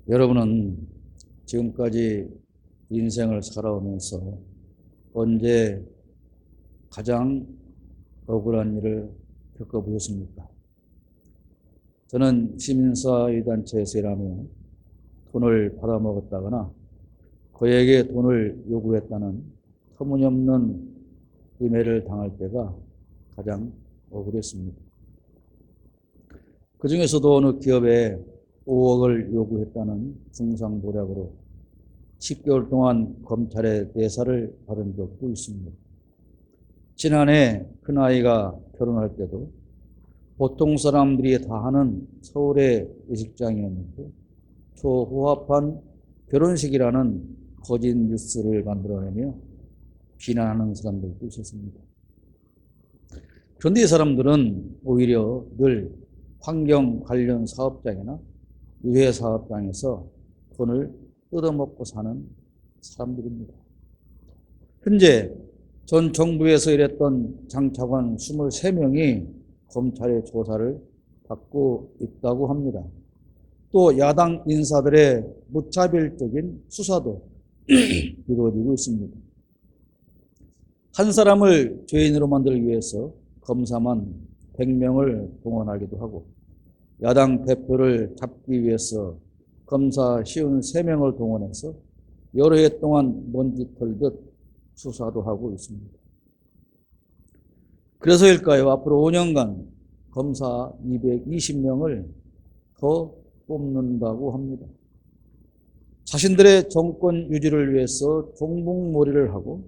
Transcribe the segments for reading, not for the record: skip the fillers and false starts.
여러분은 지금까지 인생을 살아오면서 언제 가장 억울한 일을 겪어보셨습니까? 저는 시민사회단체에서 일하며 돈을 받아먹었다거나 그에게 돈을 요구했다는 터무니없는 음해를 당할 때가 가장 억울했습니다. 그 중에서도 어느 기업에 5억을 요구했다는 중상보략으로 10개월 동안 검찰의 내사를 받은 적도 있습니다. 지난해 큰아이가 결혼할 때도 보통 사람들이 다 하는 서울의 예식장이었는데 초호합한 결혼식이라는 거짓 뉴스를 만들어내며 비난하는 사람들도 있었습니다. 그런데 이 사람들은 오히려 늘 환경 관련 사업장이나 유해 사업장에서 돈을 뜯어먹고 사는 사람들입니다. 현재 전 정부에서 일했던 장차관 23명이 검찰의 조사를 받고 있다고 합니다. 또 야당 인사들의 무차별적인 수사도 이루어지고 있습니다. 한 사람을 죄인으로 만들기 위해서 검사만 100명을 동원하기도 하고 야당 대표를 잡기 위해서 검사 53명을 동원해서 여러 해 동안 먼지 털듯 수사도 하고 있습니다. 그래서일까요? 앞으로 5년간 검사 220명을 더 뽑는다고 합니다. 자신들의 정권 유지를 위해서 종북몰이를 하고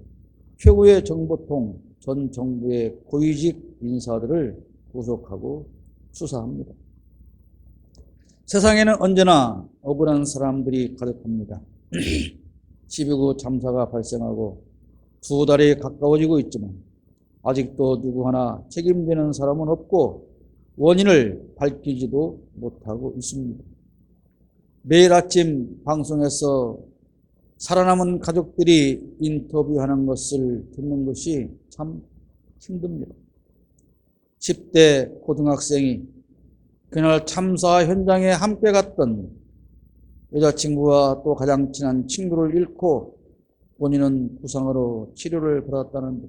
최고의 정보통 전 정부의 고위직 인사들을 구속하고 수사합니다. 세상에는 언제나 억울한 사람들이 가득합니다. 12구 참사가 발생하고 2달이 가까워지고 있지만 아직도 누구 하나 책임지는 사람은 없고 원인을 밝히지도 못하고 있습니다. 매일 아침 방송에서 살아남은 가족들이 인터뷰하는 것을 듣는 것이 참 힘듭니다. 10대 고등학생이 그날 참사 현장에 함께 갔던 여자친구와 또 가장 친한 친구를 잃고 본인은 부상으로 치료를 받았다는데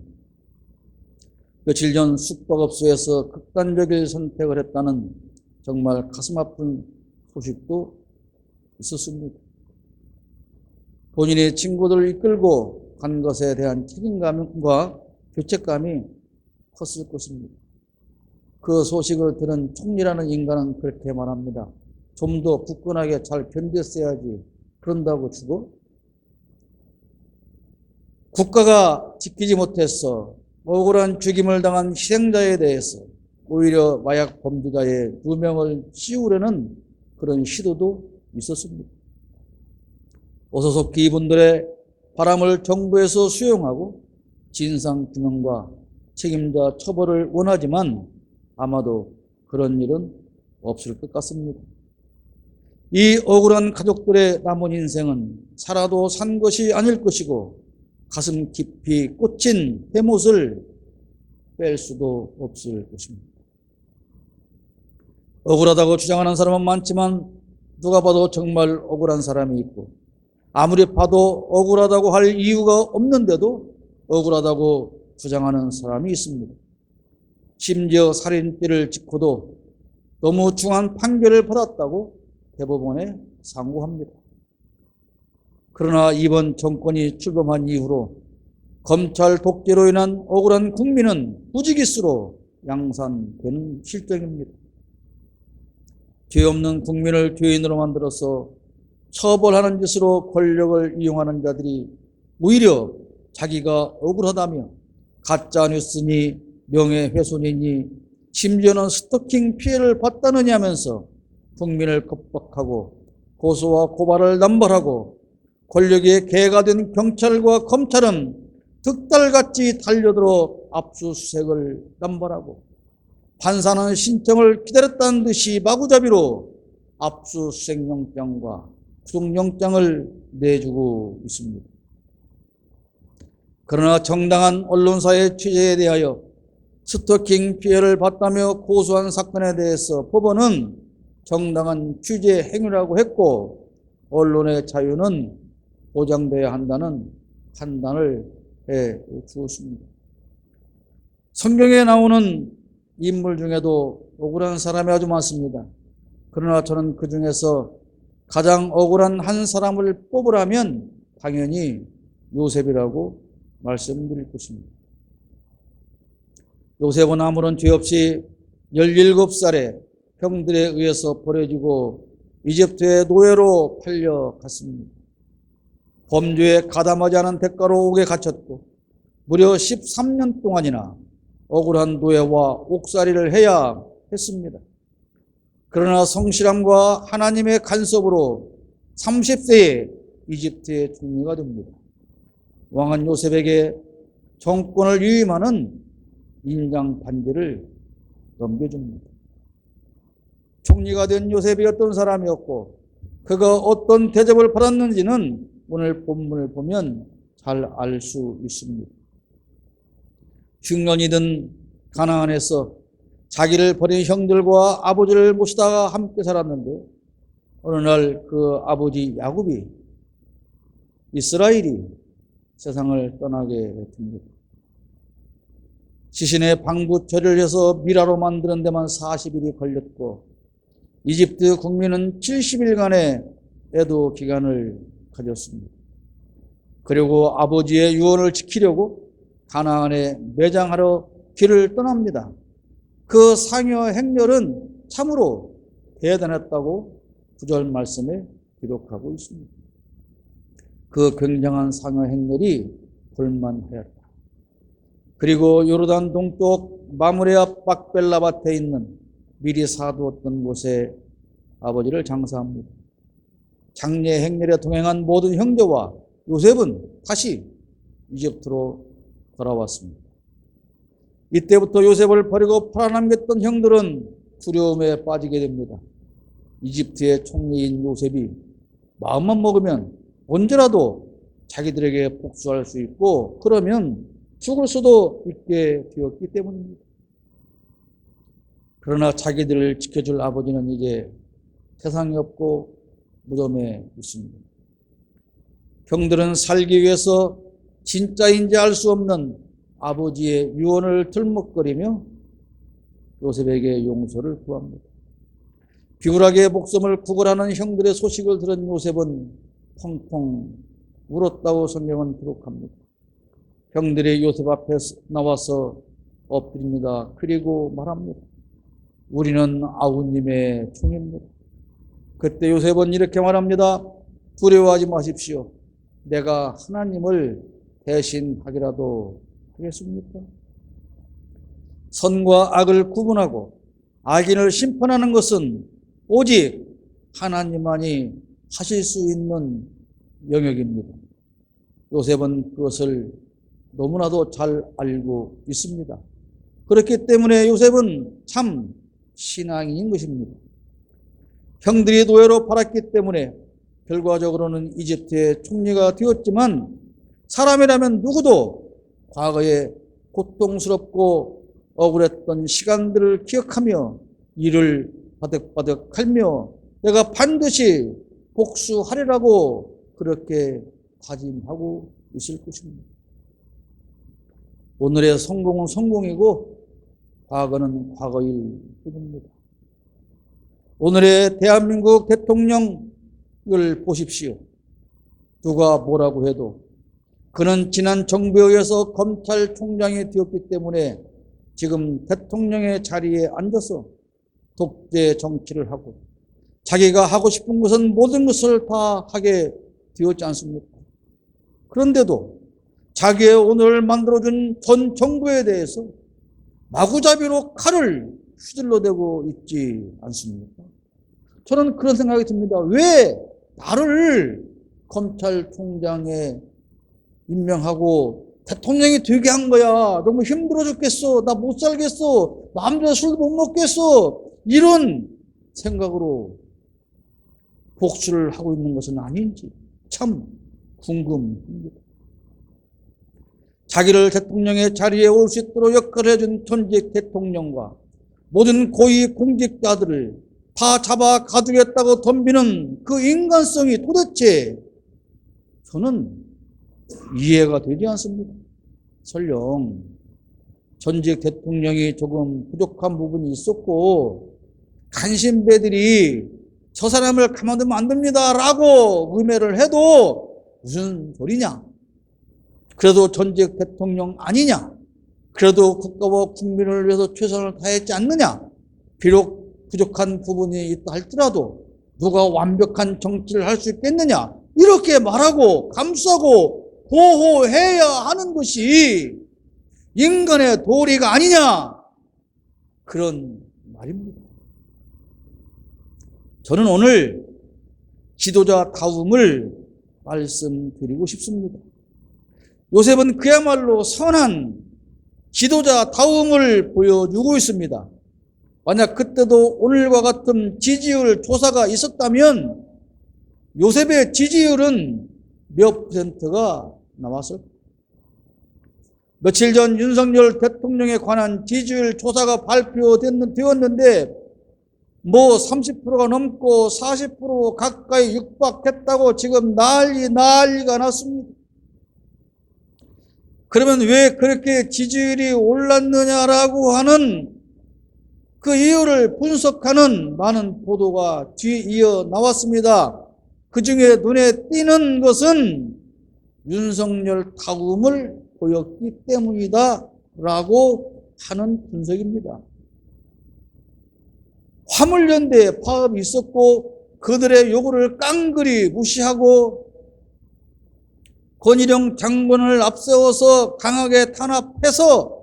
며칠 전 숙박업소에서 극단적인 선택을 했다는 정말 가슴 아픈 소식도 있었습니다. 본인의 친구들을 이끌고 간 것에 대한 책임감과 죄책감이 컸을 것입니다. 그 소식을 들은 총리라는 인간은 그렇게 말합니다. 좀 더 굳건하게 잘 견뎠어야지. 그런다고 주고 국가가 지키지 못해서 억울한 죽임을 당한 희생자에 대해서 오히려 마약 범죄자의 누명을 씌우려는 그런 시도도 있었습니다. 어서속히 이분들의 바람을 정부에서 수용하고 진상규명과 책임자 처벌을 원하지만 아마도 그런 일은 없을 것 같습니다. 이 억울한 가족들의 남은 인생은 살아도 산 것이 아닐 것이고 가슴 깊이 꽂힌 해못을 뺄 수도 없을 것입니다. 억울하다고 주장하는 사람은 많지만 누가 봐도 정말 억울한 사람이 있고 아무리 봐도 억울하다고 할 이유가 없는데도 억울하다고 주장하는 사람이 있습니다. 심지어 살인죄를 짓고도 너무 중한 판결을 받았다고 대법원에 상고합니다. 그러나 이번 정권이 출범한 이후로 검찰 독재로 인한 억울한 국민은 부지기수로 양산되는 실정입니다. 죄 없는 국민을 죄인으로 만들어서 처벌하는 짓으로 권력을 이용하는 자들이 오히려 자기가 억울하다며 가짜뉴스니 명예훼손이니 심지어는 스토킹 피해를 받다느냐면서 국민을 겁박하고 고소와 고발을 남발하고 권력의 개가 된 경찰과 검찰은 득달같이 달려들어 압수수색을 남발하고 판사는 신청을 기다렸다는 듯이 마구잡이로 압수수색영장과 구속영장을 내주고 있습니다. 그러나 정당한 언론사의 취재에 대하여 스토킹 피해를 봤다며 고소한 사건에 대해서 법원은 정당한 취재 행위라고 했고 언론의 자유는 보장돼야 한다는 판단을 해 주었습니다. 성경에 나오는 인물 중에도 억울한 사람이 아주 많습니다. 그러나 저는 그 중에서 가장 억울한 한 사람을 뽑으라면 당연히 요셉이라고 말씀드릴 것입니다. 요셉은 아무런 죄 없이 17살에 형들에 의해서 버려지고 이집트의 노예로 팔려갔습니다. 범죄에 가담하지 않은 대가로 옥에 갇혔고 무려 13년 동안이나 억울한 노예와 옥살이를 해야 했습니다. 그러나 성실함과 하나님의 간섭으로 30세에 이집트의 총리가 됩니다. 왕은 요셉에게 정권을 위임하는 인장 반지를 넘겨줍니다. 총리가 된 요셉이 어떤 사람이었고 그가 어떤 대접을 받았는지는 오늘 본문을 보면 잘 알 수 있습니다. 흉년이든 가나안에서 자기를 버린 형들과 아버지를 모시다가 함께 살았는데 어느 날 그 아버지 야곱이 이스라엘이 세상을 떠나게 됩니다. 시신의 방부 처리를 해서 미라로 만드는 데만 40일이 걸렸고 이집트 국민은 70일간의 애도 기간을 가졌습니다. 그리고 아버지의 유언을 지키려고 가나안에 매장하러 길을 떠납니다. 그 상여 행렬은 참으로 대단했다고 9절 말씀에 기록하고 있습니다. 그 굉장한 상여 행렬이 볼만하였다. 그리고 요르단 동쪽 마므레 앞 박벨라 밭에 있는 미리 사두었던 곳에 아버지를 장사합니다. 장례 행렬에 동행한 모든 형제와 요셉은 다시 이집트로 돌아왔습니다. 이때부터 요셉을 버리고 팔아남겼던 형들은 두려움에 빠지게 됩니다. 이집트의 총리인 요셉이 마음만 먹으면 언제라도 자기들에게 복수할 수 있고 그러면 죽을 수도 있게 되었기 때문입니다. 그러나 자기들을 지켜줄 아버지는 이제 세상에 없고 무덤에 있습니다. 형들은 살기 위해서 진짜인지 알 수 없는 아버지의 유언을 들먹거리며 요셉에게 용서를 구합니다. 비굴하게 목숨을 구걸하는 형들의 소식을 들은 요셉은 펑펑 울었다고 성경은 기록합니다. 형들이 요셉 앞에 나와서 엎드립니다. 그리고 말합니다. 우리는 아우님의 종입니다. 그때 요셉은 이렇게 말합니다. 두려워하지 마십시오. 내가 하나님을 대신하기라도 하겠습니까? 선과 악을 구분하고 악인을 심판하는 것은 오직 하나님만이 하실 수 있는 영역입니다. 요셉은 그것을 너무나도 잘 알고 있습니다. 그렇기 때문에 요셉은 참 신앙인인 것입니다. 형들이 노예로 팔았기 때문에 결과적으로는 이집트의 총리가 되었지만 사람이라면 누구도 과거에 고통스럽고 억울했던 시간들을 기억하며 이를 바득바득 할며 내가 반드시 복수하리라고 그렇게 다짐하고 있을 것입니다. 오늘의 성공은 성공이고 과거는 과거일 뿐입니다. 오늘의 대한민국 대통령을 보십시오. 누가 뭐라고 해도 그는 지난 정부에 의해서 검찰총장이 되었기 때문에 지금 대통령의 자리에 앉아서 독재 정치를 하고 자기가 하고 싶은 것은 모든 것을 다 하게 되었지 않습니까? 그런데도 자기의 오늘을 만들어준 전 정부에 대해서 마구잡이로 칼을 휘둘러대고 있지 않습니까? 저는 그런 생각이 듭니다. 왜 나를 검찰총장에 임명하고 대통령이 되게 한 거야. 너무 힘들어 죽겠어. 나 못 살겠어. 마음대로 술도 못 먹겠어. 이런 생각으로 복수를 하고 있는 것은 아닌지 참 궁금합니다. 자기를 대통령의 자리에 올 수 있도록 역할을 해준 전직 대통령과 모든 고위 공직자들을 다 잡아 가두겠다고 덤비는 그 인간성이 도대체 저는 이해가 되지 않습니다. 설령 전직 대통령이 조금 부족한 부분이 있었고 간신배들이 저 사람을 가만두면 안 됩니다 라고 음해를 해도 무슨 소리냐? 그래도 전직 대통령 아니냐? 그래도 국가와 국민을 위해서 최선을 다했지 않느냐? 비록 부족한 부분이 있다 할지라도 누가 완벽한 정치를 할 수 있겠느냐? 이렇게 말하고 감싸고 보호해야 하는 것이 인간의 도리가 아니냐? 그런 말입니다. 저는 오늘 지도자다움을 말씀드리고 싶습니다. 요셉은 그야말로 선한 지도자다움을 보여주고 있습니다. 만약 그때도 오늘과 같은 지지율 조사가 있었다면 요셉의 지지율은 몇 %가 나왔을까? 며칠 전 윤석열 대통령에 관한 지지율 조사가 발표되었는데 뭐 30%가 넘고 40% 가까이 육박했다고 지금 난리가 났습니다. 그러면 왜 그렇게 지지율이 올랐느냐라고 하는 그 이유를 분석하는 많은 보도가 뒤이어 나왔습니다. 그 중에 눈에 띄는 것은 윤석열 다움을 보였기 때문이다라고 하는 분석입니다. 화물연대에 파업이 있었고 그들의 요구를 깡그리 무시하고 권일영 장관을 앞세워서 강하게 탄압해서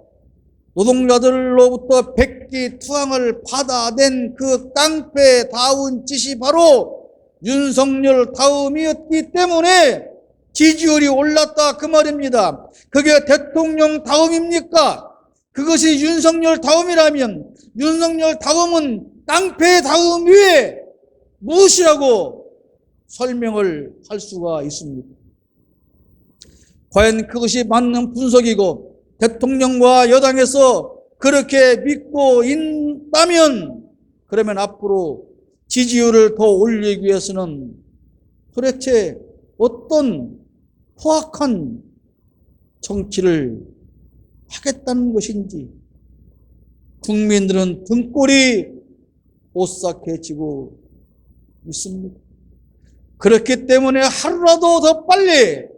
노동자들로부터 백기투항을 받아낸 그 깡패다운 짓이 바로 윤석열 다움이었기 때문에 지지율이 올랐다 그 말입니다. 그게 대통령 다움입니까? 그것이 윤석열 다움이라면 윤석열 다움은 깡패 다움 위에 무엇이라고 설명을 할 수가 있습니까? 과연 그것이 맞는 분석이고 대통령과 여당에서 그렇게 믿고 있다면 그러면 앞으로 지지율을 더 올리기 위해서는 도대체 어떤 포악한 정치를 하겠다는 것인지 국민들은 등골이 오싹해지고 있습니다. 그렇기 때문에 하루라도 더 빨리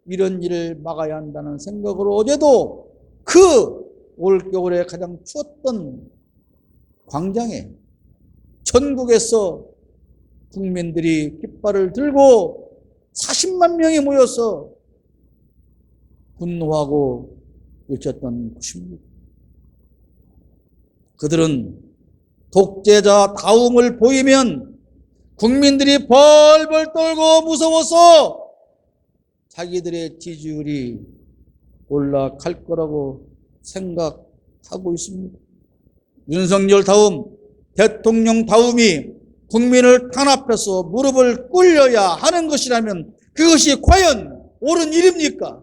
이런 일을 막아야 한다는 생각으로 어제도 그 올겨울에 가장 추웠던 광장에 전국에서 국민들이 깃발을 들고 40만 명이 모여서 분노하고 외쳤던 것입니다. 그들은 독재자 다움을 보이면 국민들이 벌벌 떨고 무서워서 자기들의 지지율이 올라갈 거라고 생각하고 있습니다. 윤석열 다움, 대통령 다움이 국민을 탄압해서 무릎을 꿇려야 하는 것이라면 그것이 과연 옳은 일입니까?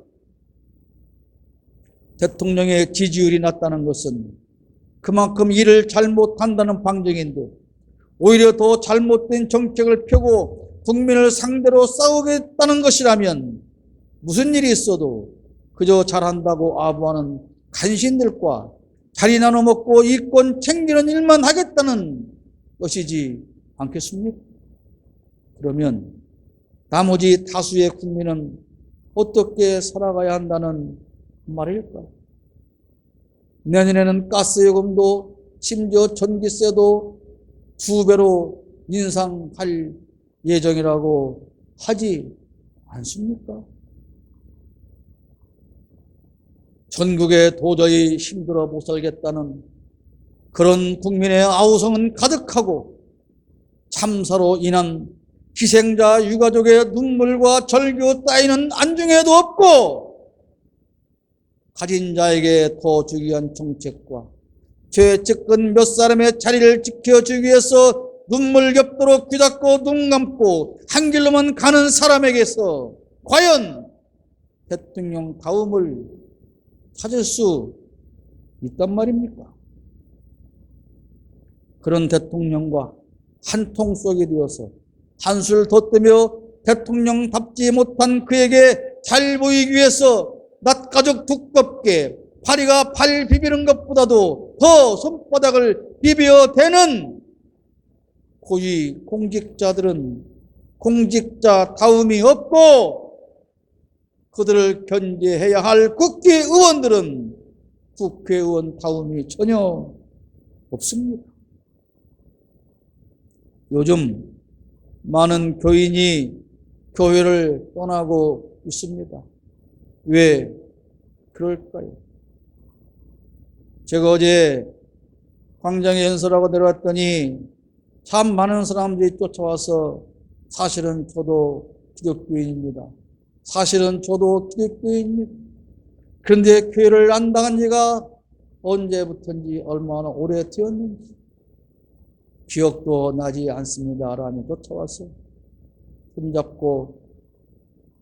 대통령의 지지율이 낮다는 것은 그만큼 일을 잘못한다는 방증인데 오히려 더 잘못된 정책을 펴고 국민을 상대로 싸우겠다는 것이라면 무슨 일이 있어도 그저 잘한다고 아부하는 간신들과 자리 나눠 먹고 이권 챙기는 일만 하겠다는 것이지 않겠습니까? 그러면 나머지 다수의 국민은 어떻게 살아가야 한다는 말일까요? 내년에는 가스요금도 심지어 전기세도 2배로 인상할 예정이라고 하지 않습니까? 전국에 도저히 힘들어 못 살겠다는 그런 국민의 아우성은 가득하고 참사로 인한 희생자 유가족의 눈물과 절규 따위는 안중에도 없고 가진 자에게 더 주기 위한 정책과 죄책근 몇 사람의 자리를 지켜주기 위해서 눈물 겹도록 귀닫고 눈 감고 한 길로만 가는 사람에게서 과연 대통령 다움을 찾을 수 있단 말입니까? 그런 대통령과 한 통속이 되어서 한술 덧대며 대통령답지 못한 그에게 잘 보이기 위해서 낫가죽 두껍게 파리가 발 비비는 것보다도 더 손바닥을 비벼대는 고위 공직자들은 공직자다움이 없고, 그들을 견제해야 할 국회의원들은 국회의원다움이 전혀 없습니다. 요즘 많은 교인이 교회를 떠나고 있습니다. 왜 그럴까요? 제가 어제 광장에 연설하고 내려왔더니 참 많은 사람들이 쫓아와서 사실은 저도 기독교인입니다. 사실은 저도 기독교인입니다. 그런데 교회를 안 나간 지가 언제부터인지 얼마나 오래되었는지 기억도 나지 않습니다. 라며 쫓아와서 손잡고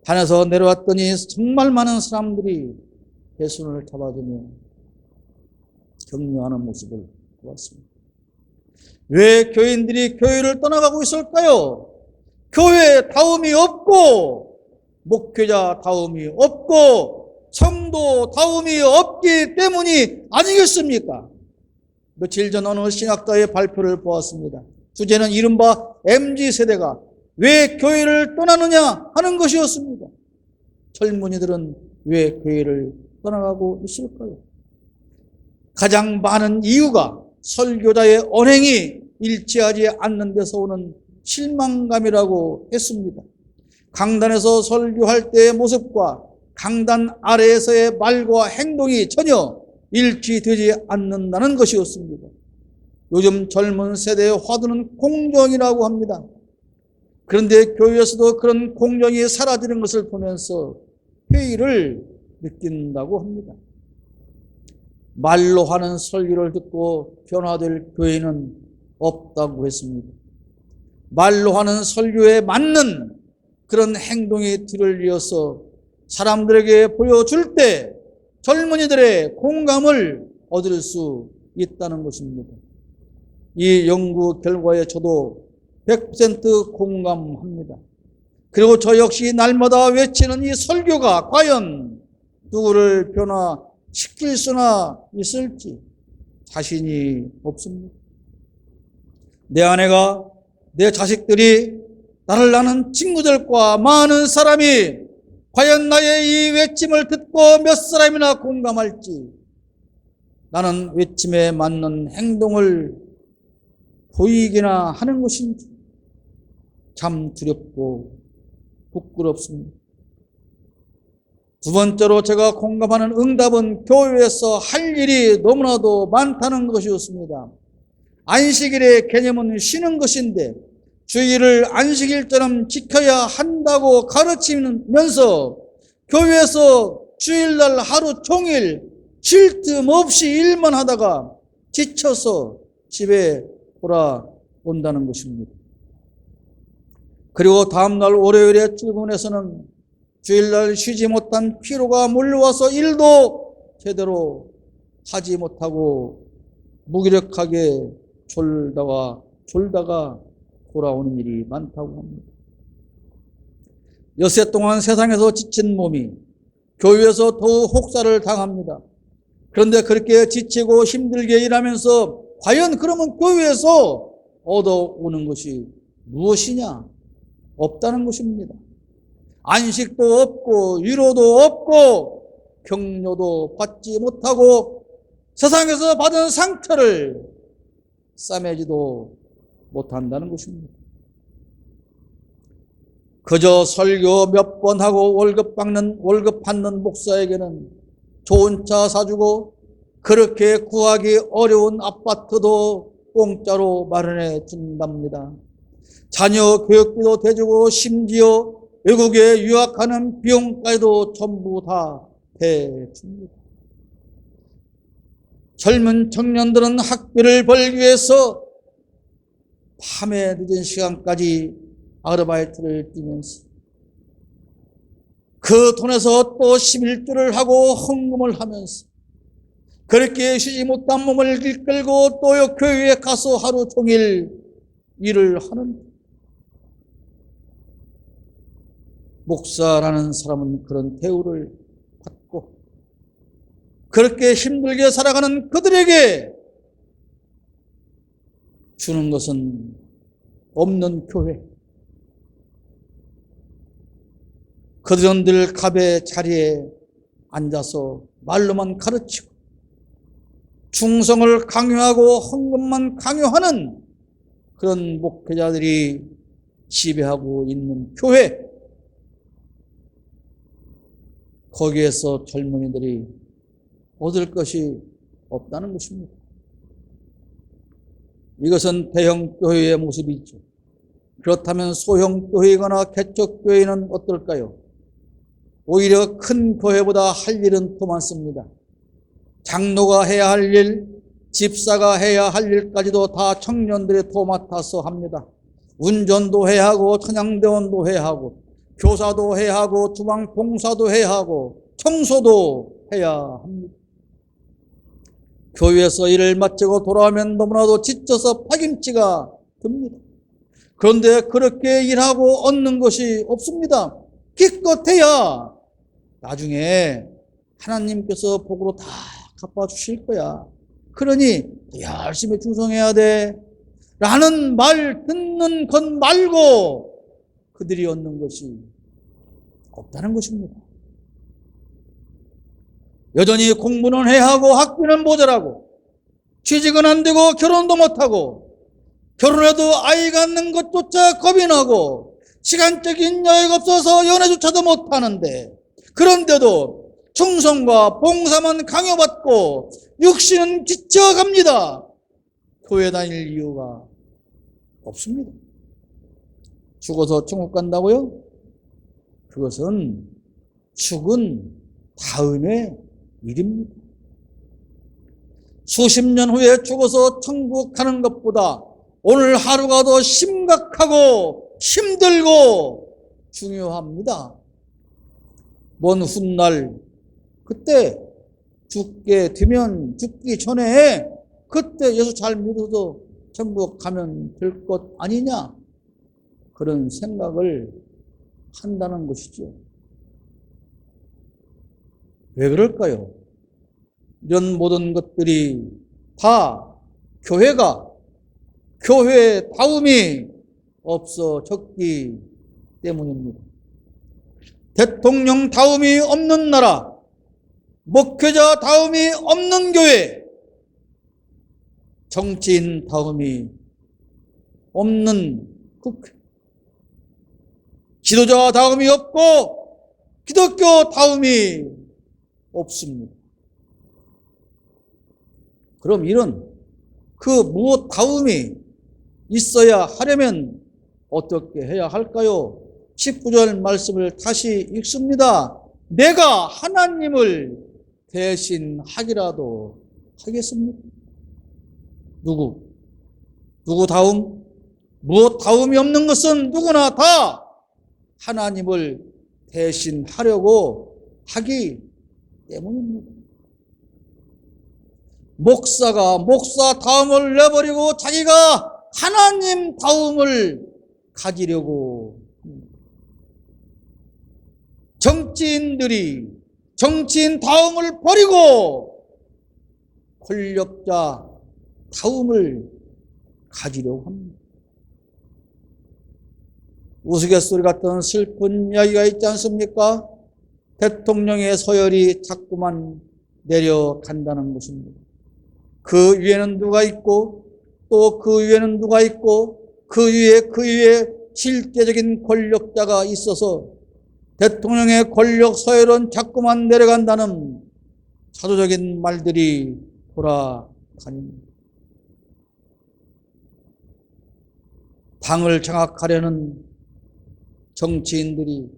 반에서 내려왔더니 정말 많은 사람들이 제 손을 잡아주며 격려하는 모습을 보았습니다. 왜 교인들이 교회를 떠나가고 있을까요? 교회 다움이 없고, 목회자 다움이 없고, 성도 다움이 없기 때문이 아니겠습니까? 며칠 전 어느 신학자의 발표를 보았습니다. 주제는 이른바 MZ세대가 왜 교회를 떠나느냐 하는 것이었습니다. 젊은이들은 왜 교회를 떠나가고 있을까요? 가장 많은 이유가 설교자의 언행이 일치하지 않는 데서 오는 실망감이라고 했습니다. 강단에서 설교할 때의 모습과 강단 아래에서의 말과 행동이 전혀 일치되지 않는다는 것이었습니다. 요즘 젊은 세대의 화두는 공정이라고 합니다. 그런데 교회에서도 그런 공정이 사라지는 것을 보면서 회의를 느낀다고 합니다. 말로 하는 설교를 듣고 변화될 교회는 없다고 했습니다. 말로 하는 설교에 맞는 그런 행동이 뒤를 이어서 사람들에게 보여줄 때 젊은이들의 공감을 얻을 수 있다는 것입니다. 이 연구 결과에 저도 100% 공감합니다. 그리고 저 역시 날마다 외치는 이 설교가 과연 누구를 변화시킬 수나 있을지 자신이 없습니다. 내 아내가, 내 자식들이, 나를 아는 친구들과 많은 사람이 과연 나의 이 외침을 듣고 몇 사람이나 공감할지, 나는 외침에 맞는 행동을 보이기나 하는 것인지 참 두렵고 부끄럽습니다. 두 번째로 제가 공감하는 응답은 교회에서 할 일이 너무나도 많다는 것이었습니다. 안식일의 개념은 쉬는 것인데 주일을 안식일처럼 지켜야 한다고 가르치면서 교회에서 주일날 하루 종일 쉴 틈 없이 일만 하다가 지쳐서 집에 돌아온다는 것입니다. 그리고 다음날 월요일에 출근해서는 주일날 쉬지 못한 피로가 몰려와서 일도 제대로 하지 못하고 무기력하게 졸다가 돌아오는 일이 많다고 합니다. 엿새 동안 세상에서 지친 몸이 교회에서 더욱 혹사를 당합니다. 그런데 그렇게 지치고 힘들게 일하면서 과연 그러면 교회에서 얻어오는 것이 무엇이냐? 없다는 것입니다. 안식도 없고 위로도 없고 격려도 받지 못하고 세상에서 받은 상처를 싸매지도 못한다는 것입니다. 그저 설교 몇 번 하고 월급 받는 목사에게는 좋은 차 사주고 그렇게 구하기 어려운 아파트도 공짜로 마련해 준답니다. 자녀 교육비도 대주고 심지어 외국에 유학하는 비용까지도 전부 다 대줍니다. 젊은 청년들은 학비를 벌기 위해서 밤에 늦은 시간까지 아르바이트를 뛰면서 그 돈에서 또 11조를 하고 헌금을 하면서 그렇게 쉬지 못한 몸을 이끌고 또 교회에 가서 하루 종일 일을 하는 목사라는 사람은 그런 대우를 받고 그렇게 힘들게 살아가는 그들에게 주는 것은 없는 교회. 그들은 늘 갑의 자리에 앉아서 말로만 가르치고 충성을 강요하고 헌금만 강요하는 그런 목회자들이 지배하고 있는 교회. 거기에서 젊은이들이 얻을 것이 없다는 것입니다. 이것은 대형 교회의 모습이죠. 그렇다면 소형 교회거나 개척 교회는 어떨까요? 오히려 큰 교회보다 할 일은 더 많습니다. 장로가 해야 할 일, 집사가 해야 할 일까지도 다 청년들이 도맡아서 합니다. 운전도 해야 하고 찬양대원도 해야 하고 교사도 해야 하고 주방 봉사도 해야 하고 청소도 해야 합니다. 교회에서 일을 마치고 돌아오면 너무나도 지쳐서 파김치가 듭니다. 그런데 그렇게 일하고 얻는 것이 없습니다. 기껏해야 나중에 하나님께서 복으로 다 갚아주실 거야. 그러니 열심히 충성해야 돼 라는 말 듣는 것 말고 그들이 얻는 것이 없다는 것입니다. 여전히 공부는 해야 하고 학비는 모자라고 취직은 안 되고 결혼도 못하고 결혼해도 아이 갖는 것조차 겁이 나고 시간적인 여유가 없어서 연애조차도 못하는데 그런데도 충성과 봉사만 강요받고 육신은 지쳐갑니다. 교회 다닐 이유가 없습니다. 죽어서 천국 간다고요? 그것은 죽은 다음의 일입니다. 수십 년 후에 죽어서 천국 가는 것보다 오늘 하루가 더 심각하고 힘들고 중요합니다. 먼 훗날 그때 죽게 되면 죽기 전에 그때 예수 잘 믿어서 천국 가면 될 것 아니냐 그런 생각을 한다는 것이죠. 왜 그럴까요? 이런 모든 것들이 다 교회다움이 없어졌기 때문입니다. 대통령다움이 없는 나라, 목회자다움이 없는 교회, 정치인다움이 없는 국회, 지도자다움이 없고 기독교다움이 없습니다. 그럼 이런 그 무엇다움이 있어야 하려면 어떻게 해야 할까요? 19절 말씀을 다시 읽습니다. 내가 하나님을 대신하기라도 하겠습니까? 누구 다움? 무엇 다움이 없는 것은 누구나 다 하나님을 대신하려고 하기 때문입니다. 목사가 목사 다움을 내버리고 자기가 하나님 다움을 가지려고 합니다. 정치인들이 정치인 다움을 버리고 권력자 다움을 가지려고 합니다. 우스갯소리 같은 슬픈 이야기가 있지 않습니까? 대통령의 서열이 자꾸만 내려간다는 것입니다. 그 위에는 누가 있고 또 그 위에는 누가 있고 그 위에 실제적인 권력자가 있어서 대통령의 권력 서열은 자꾸만 내려간다는 사조적인 말들이 돌아다닙니다. 당을 장악하려는 정치인들이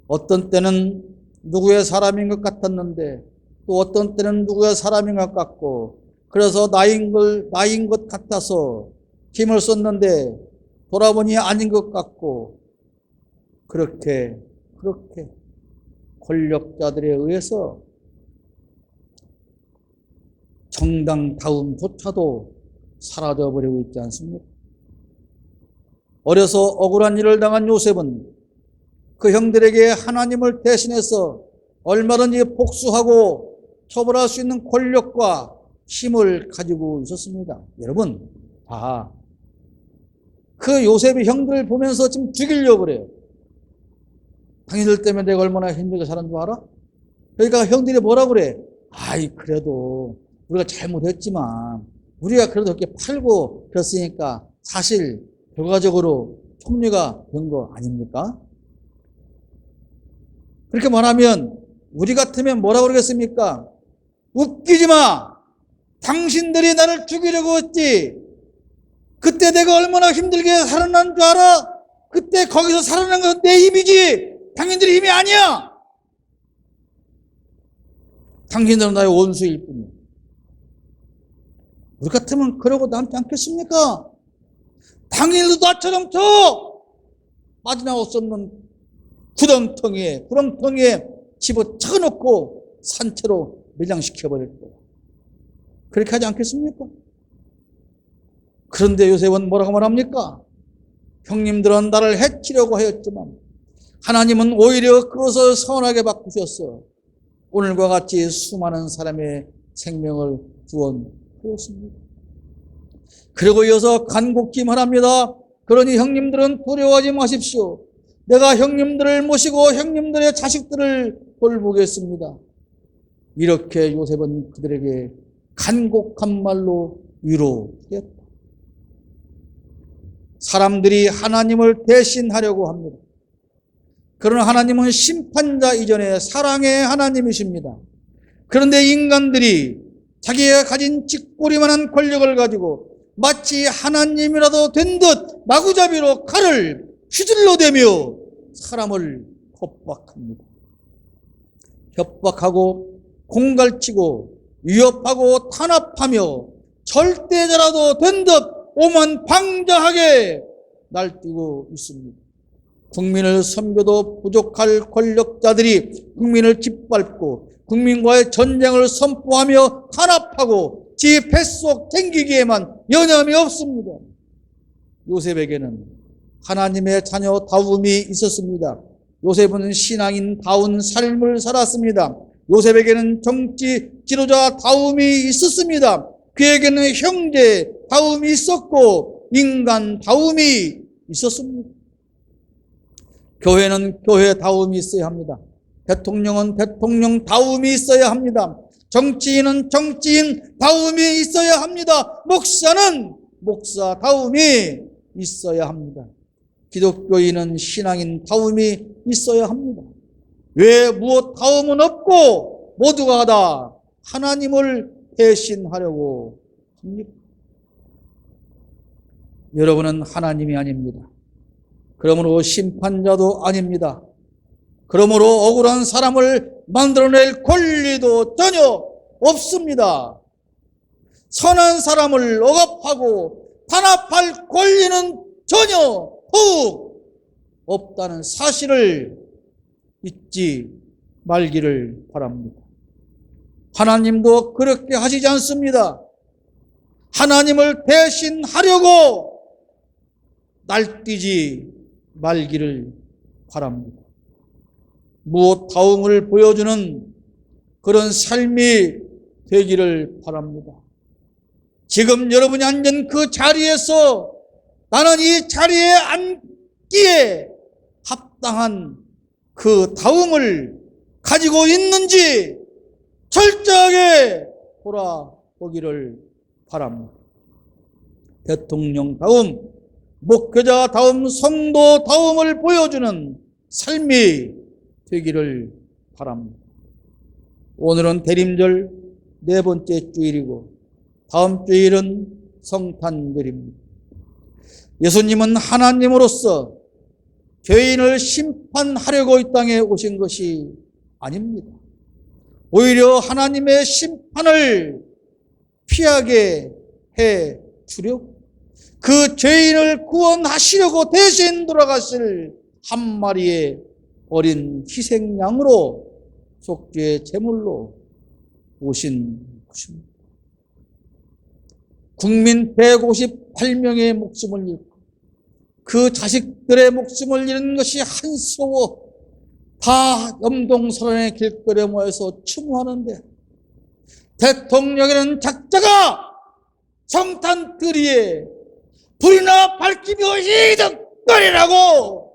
어떤 때는 누구의 사람인 것 같았는데 또 어떤 때는 누구의 사람인 것 같고 그래서 나인 것 같아서 힘을 썼는데 돌아보니 아닌 것 같고 그렇게 권력자들에 의해서 정당다움조차도 사라져버리고 있지 않습니까? 어려서 억울한 일을 당한 요셉은 그 형들에게 하나님을 대신해서 얼마든지 복수하고 처벌할 수 있는 권력과 힘을 가지고 있었습니다. 여러분, 다 그 요셉의 형들을 보면서 지금 죽이려고 그래요. 당신들 때문에 내가 얼마나 힘들게 살았는 줄 알아? 그러니까 형들이 뭐라 그래? 아이, 그래도 우리가 잘못했지만 우리가 그래도 이렇게 팔고 그랬으니까 사실 결과적으로 총리가 된 거 아닙니까? 그렇게 말하면 우리 같으면 뭐라고 그러겠습니까? 웃기지 마! 당신들이 나를 죽이려고 했지. 그때 내가 얼마나 힘들게 살아난 줄 알아? 그때 거기서 살아난 건 내 힘이지 당신들의 힘이 아니야. 당신들은 나의 원수일 뿐이야. 우리 같으면 그러고 남지 않겠습니까? 당신들도 나처럼 저 빠져나올 수 없는 구렁텅이에 집어쳐놓고 산채로 매장시켜버릴 거야. 그렇게 하지 않겠습니까? 그런데 요셉은 뭐라고 말합니까? 형님들은 나를 해치려고 하였지만 하나님은 오히려 그것을 선하게 바꾸셨어. 오늘과 같이 수많은 사람의 생명을 구원하였습니다. 그리고 이어서 간곡히 말합니다. 그러니 형님들은 두려워하지 마십시오. 내가 형님들을 모시고 형님들의 자식들을 돌보겠습니다. 이렇게 요셉은 그들에게 간곡한 말로 위로했다. 사람들이 하나님을 대신하려고 합니다. 그러나 하나님은 심판자 이전에 사랑의 하나님이십니다. 그런데 인간들이 자기가 가진 쥐꼬리만한 권력을 가지고 마치 하나님이라도 된 듯 마구잡이로 칼을 휘둘러대며 사람을 협박합니다. 협박하고 공갈치고 위협하고 탄압하며 절대자라도 된 듯 오만방자하게 날뛰고 있습니다. 국민을 섬겨도 부족할 권력자들이 국민을 짓밟고 국민과의 전쟁을 선포하며 탄압하고 지 뱃속 쟁기기에만 여념이 없습니다. 요셉에게는 하나님의 자녀다움이 있었습니다. 요셉은 신앙인다운 삶을 살았습니다. 요셉에게는 정치 지도자다움이 있었습니다. 그에게는 형제다움이 있었고 인간다움이 있었습니다. 교회는 교회다움이 있어야 합니다. 대통령은 대통령다움이 있어야 합니다. 정치인은 정치인다움이 있어야 합니다. 목사는 목사다움이 있어야 합니다. 기독교인은 신앙인다움이 있어야 합니다. 왜 무엇 다움은 없고 모두가 다 하나님을 대신하려고 합니까? 여러분은 하나님이 아닙니다. 그러므로 심판자도 아닙니다. 그러므로 억울한 사람을 만들어낼 권리도 전혀 없습니다. 선한 사람을 억압하고 탄압할 권리는 전혀 더욱 없다는 사실을 잊지 말기를 바랍니다. 하나님도 그렇게 하시지 않습니다. 하나님을 대신하려고 날뛰지 말기를 바랍니다. 무엇다움을 보여주는 그런 삶이 되기를 바랍니다. 지금 여러분이 앉은 그 자리에서 나는 이 자리에 앉기에 합당한 그 다움을 가지고 있는지 철저하게 돌아보기를 바랍니다. 대통령다움, 목회자다움, 성도다움을 보여주는 삶이 되기를 바랍니다. 오늘은 대림절 4번째 주일이고 다음 주일은 성탄절입니다. 예수님은 하나님으로서 죄인을 심판하려고 이 땅에 오신 것이 아닙니다. 오히려 하나님의 심판을 피하게 해 주려고 그 죄인을 구원하시려고 대신 돌아가실 한 마리의 어린 희생양으로 속죄의 제물로 오신 것입니다. 국민 158명의 목숨을 잃고 그 자식들의 목숨을 잃은 것이 한스러워 다 염동설원의 길거리에 모여서 추모하는데, 대통령에는 작자가 성탄거리에 불이나 밝히며 시덕거리라고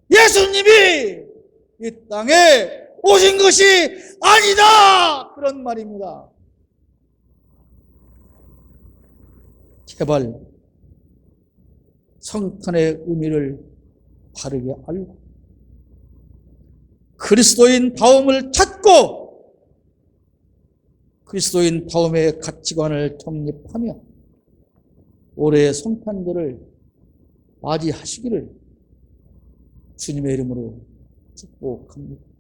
예수님이 이 땅에 오신 것이 아니다, 그런 말입니다. 제발 성탄의 의미를 바르게 알고 그리스도인다움을 찾고 그리스도인다움의 가치관을 정립하며 올해의 성탄절을 맞이하시기를 주님의 이름으로 축복합니다.